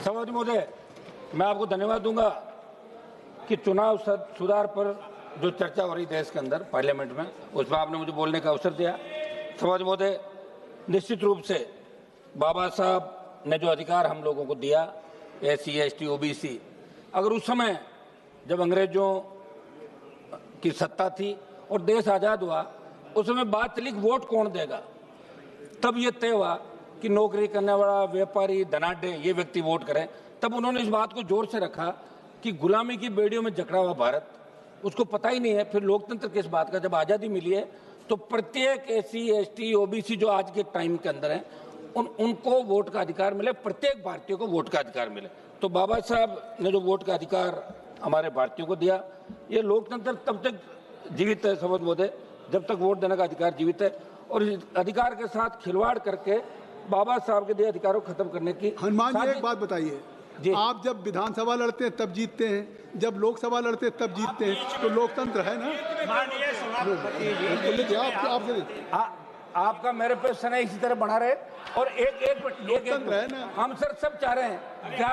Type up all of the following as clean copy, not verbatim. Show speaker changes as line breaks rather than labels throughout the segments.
सभापति महोदय, मैं आपको धन्यवाद दूंगा कि चुनाव सुधार पर जो चर्चा हो रही देश के अंदर पार्लियामेंट में, उसमें आपने मुझे बोलने का अवसर दिया। सभापति महोदय, निश्चित रूप से बाबा साहब ने जो अधिकार हम लोगों को दिया, SC, ST, OBC, अगर उस समय जब अंग्रेजों की सत्ता थी और देश आज़ाद हुआ, उस समय बात चली कि वोट कौन देगा, तब ये तय हुआ कि नौकरी करने वाला, व्यापारी, धनाढ्य ये व्यक्ति वोट करें। तब उन्होंने इस बात को जोर से रखा कि गुलामी की बेड़ियों में जकड़ा हुआ भारत, उसको पता ही नहीं है फिर लोकतंत्र किस बात का। जब आज़ादी मिली है तो प्रत्येक SC, ST, OBC जो आज के टाइम के अंदर है, उनको वोट का अधिकार मिले, प्रत्येक भारतीय को वोट का अधिकार मिले। तो बाबा साहब ने जो वोट का अधिकार हमारे भारतीयों को दिया, ये लोकतंत्र तब तक जीवित है सभापति महोदय जब तक वोट देने का अधिकार जीवित है। और इस अधिकार के साथ खिलवाड़ करके बाबा साहब के दिए अधिकारों को खत्म करने की।
हनुमान जी, एक बात बताइए, आप जब विधानसभा लड़ते हैं तब जीतते हैं, जब लोकसभा लड़ते हैं तब जीतते हैं, तो लोकतंत्र है ना।
आपका मेरे पे स्नेह इसी तरह बना रहे और एक
लोकतंत्र है ना।
हम सर सब चाह रहे हैं क्या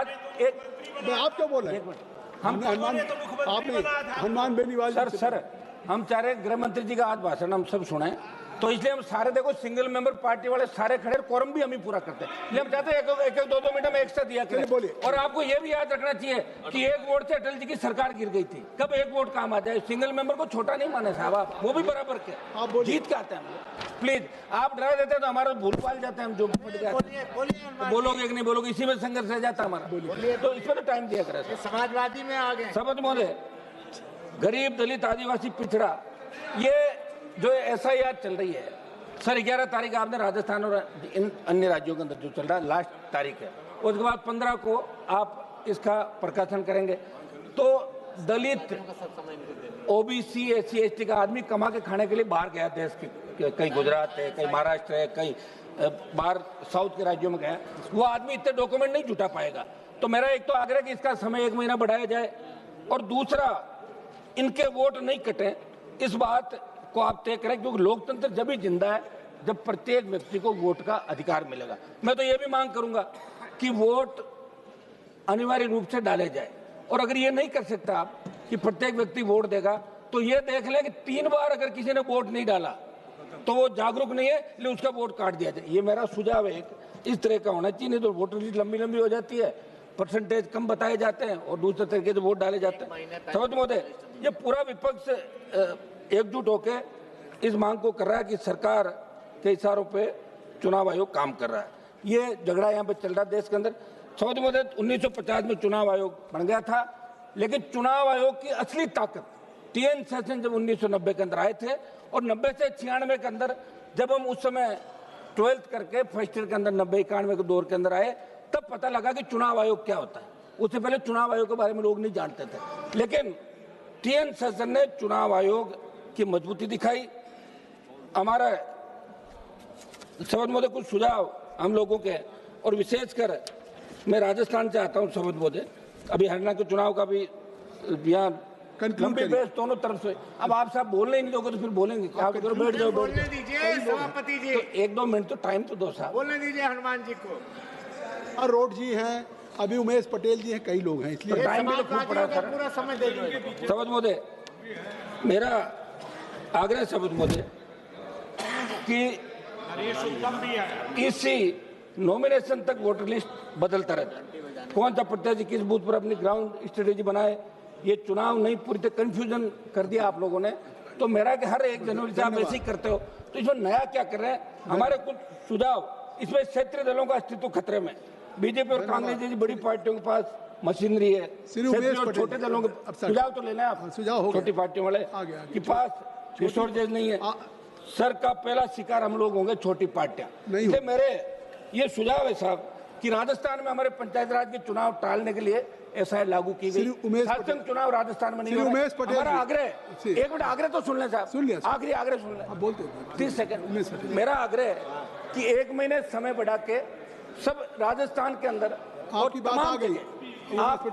आप क्या बोल रहे हैं? आपने हनुमान बेनीवाल
सर हम चाह रहे हैं गृह मंत्री जी का आज भाषण हम सब सुने, तो इसलिए हम सारे देखो सिंगल मेंबर पार्टी वाले सारे खड़े, कोरम भी हम ही पूरा करते हैं, इसलिए हम चाहते हैं एक 2 मिनट में एक्स्ट्रा दिया करें। और आपको ये भी याद रखना चाहिए कि एक वोट से अटल जी की सरकार गिर गई थी, कब एक वोट काम आ जाए। सिंगल मेंबर को छोटा नहीं माने साहब, आप वो भी बराबर के आप जीत के आते हैं। प्लीज आप डरा देते हैं तो हमारा भूल पाल जाते हैं, हम जो बोलोगे कि नहीं बोलोगे इसी में संघर्ष रह जाता हमारा, तो इसमें तो टाइम दिया करें।
समाजवादी में आ गए
सभापति महोदय, गरीब, दलित, आदिवासी, पिछड़ा, ये जो SIR चल रही है सर, 11 तारीख आपने राजस्थान और इन अन्य राज्यों के अंदर जो चल रहा है लास्ट तारीख है, उसके बाद 15 को आप इसका प्रकाशन करेंगे। तो दलित, OBC, SC, ST का आदमी कमा के खाने के लिए बाहर गया देश के, कहीं गुजरात है, कहीं महाराष्ट्र है, कहीं बाहर साउथ के राज्यों में गया, वो आदमी इतने डॉक्यूमेंट नहीं जुटा पाएगा। तो मेरा एक तो आग्रह कि इसका समय 1 महीना बढ़ाया जाए, और दूसरा इनके वोट नहीं कटें, इस बात को आप तय करें, क्योंकि लोकतंत्र जब ही जिंदा है जब प्रत्येक व्यक्ति को वोट का अधिकार मिलेगा। मैं तो ये भी मांग करूंगा कि वोट अनिवार्य रूप से डाले जाए, और अगर ये नहीं कर सकता आप कि प्रत्येक व्यक्ति वोट देगा, तो ये देख लें कि 3 बार अगर किसी ने वोट नहीं डाला तो वो जागरूक नहीं है, इसलिए उसका वोट काट दिया जाए। ये मेरा सुझाव है, इस तरह का होना चाहिए, नहीं तो वोटर लिस्ट लंबी हो जाती है, परसेंटेज कम बताए जाते हैं और दूसरे तरीके से वोट डाले जाते हैं। सभापति महोदय, ये पूरा विपक्ष एकजुट होकर इस मांग को कर रहा है कि सरकार के इशारों पे चुनाव आयोग काम कर रहा है। ये झगड़ा यहाँ पे चल रहा है देश के अंदर। सभापति महोदय, 1950 में चुनाव आयोग बन गया था, लेकिन चुनाव आयोग की असली ताकत TN सेशन जब 1990 के अंदर आए थे, और 90 से 96 के अंदर जब हम उस समय 12th करके फर्स्ट ईयर के अंदर 90-91 के दौर के अंदर आए, तब पता लगा कि चुनाव आयोग क्या होता है। उससे पहले चुनाव आयोग के बारे में लोग नहीं जानते थे, लेकिन TN सेशन ने चुनाव आयोग की मजबूती दिखाई। हमारा सभापति महोदय कुछ सुझाव हम लोगों के, और विशेषकर मैं राजस्थान से आता हूँ सभापति महोदय, अभी हरियाणा के चुनाव का भी यहाँ लंबी बहस दोनों तरफ से। अब आप साहब बोलने ही नहीं दोगे तो फिर बोलेंगे क्या? बैठ जाओ,
बोलने दीजिए सभापति जी,
1-2 मिनट तो टाइम तो दो साहब,
बोलने दीजिए हनुमान जी को।
और रोड जी हैं, अभी उमेश पटेल जी हैं, कई लोग हैं, इसलिए
टाइम भी तो खूब पड़ा था।
पूरा समय दे दीजिए
सभापति महोदय, मेरा आग्रह सभापति महोदय कि इसी नॉमिनेशन तक वोटर लिस्ट बदलता रहता है, कौन सा प्रत्याशी किस बूथ पर अपनी ग्राउंड स्ट्रेटेजी बनाए, ये चुनाव नहीं पूरी तरह कंफ्यूजन कर दिया आप लोगों ने। तो मेरा कि हर 1 जनवरी से आप ऐसे ही करते हो, तो इसमें नया क्या कर रहे हैं? हमारे कुछ सुझाव, इसमें क्षेत्रीय दलों का अस्तित्व खतरे में, बीजेपी और कांग्रेस जैसी बड़ी पार्टियों के पास मशीनरी है, छोटे दलों के सुझाव तो लेना है आप, छोटी पार्टियों वाले के पास रिसोर्सेज नहीं है। सर का पहला शिकार हम लोग होंगे छोटी पार्टियां। इसलिए मेरे ये सुझाव है साहब कि राजस्थान में हमारे पंचायत राज के चुनाव टालने के लिए SIR लागू की गई। शासन चुनाव राजस्थान में नहीं हो रहा। हमारा आग्रह, 1 मिनट आग्रह तो सुन लें साहब, आखिरी आग्रह सुन लें, 30 सेकंड। मेरा आग्रह है कि 1 महीने समय बढ़ा के सब राजस्थान के अंदर,
आपकी बात आ गई,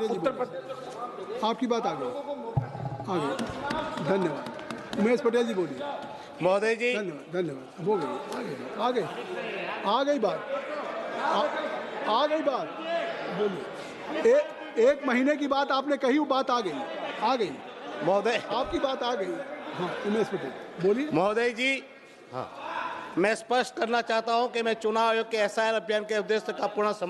उत्तर प्रदेश आपकी बात आ गई, धन्यवाद। उमेश पटेल जी बोलिए।
महोदय जी,
धन्यवाद, हो गई, आ गई बात। आ गई बात, बोलिए। एक महीने की बात आपने कही, वो बात आ गई
महोदय,
आपकी बात आ गई। हाँ, उमेश पटेल बोलिए।
महोदय जी, हाँ, मैं स्पष्ट करना चाहता हूं कि मैं चुनाव आयोग के एसआईआर अभियान के उद्देश्य का पूर्ण समर्थन